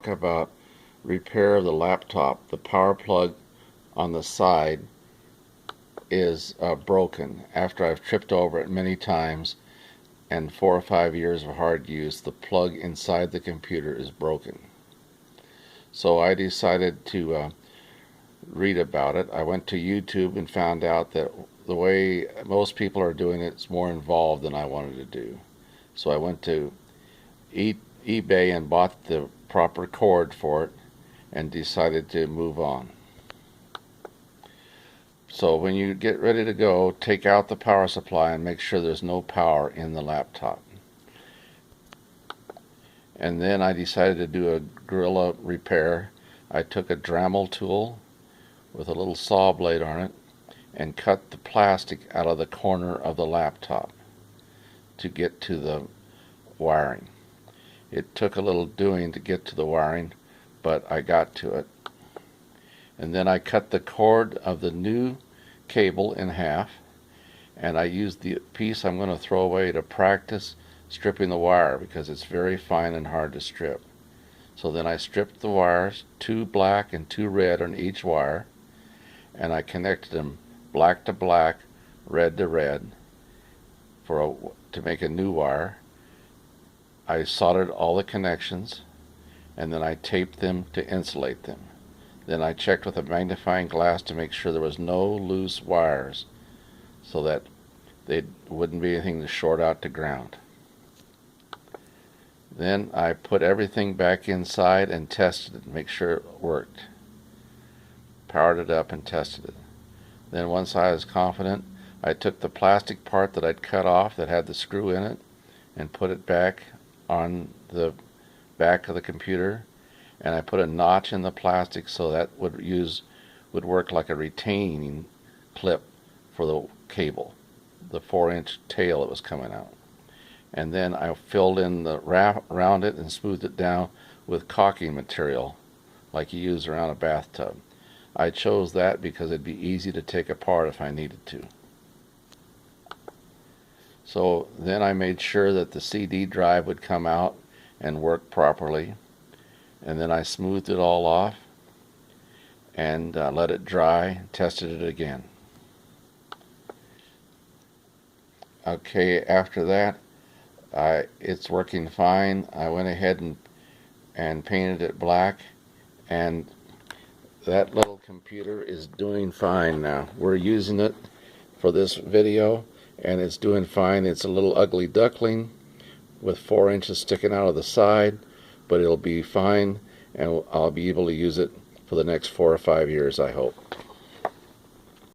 talk about repair of the laptop. The power plug on the side is broken. After I've tripped over it many times and 4 or 5 years of hard use, the plug inside the computer is broken. So I decided to read about it. I went to YouTube and found out that the way most people are doing it is more involved than I wanted to do. So I went to eBay and bought the proper cord for it and decided to move on. So when you get ready to go, take out the power supply and make sure there's no power in the laptop. And then I decided to do a guerrilla repair. I took a Dremel tool with a little saw blade on it and cut the plastic out of the corner of the laptop to get to the wiring. It took a little doing to get to the wiring, but I got to it. And then I cut the cord of the new cable in half, and I used the piece I'm going to throw away to practice stripping the wire because it's very fine and hard to strip. So then I stripped the wires, 2 black and 2 red on each wire, and I connected them black to black, red to red to make a new wire. I soldered all the connections, and then I taped them to insulate them. Then I checked with a magnifying glass to make sure there was no loose wires so that there wouldn't be anything to short out to ground. Then I put everything back inside and tested it to make sure it worked. Powered it up and tested it. Then once I was confident, I took the plastic part that I'd cut off that had the screw in it and put it back on the back of the computer, and I put a notch in the plastic so that would work like a retaining clip for the cable, the 4-inch tail that was coming out. And then I filled in the wrap around it and smoothed it down with caulking material like you use around a bathtub. I chose that because it'd be easy to take apart if I needed to. So then I made sure that the CD drive would come out and work properly, and then I smoothed it all off and let it dry, tested it again. Okay, after that it's working fine. I went ahead and painted it black, and that little computer is doing fine now. We're using it for this video and it's doing fine. It's a little ugly duckling with 4 inches sticking out of the side, but it'll be fine and I'll be able to use it for the next 4 or 5 years, I hope.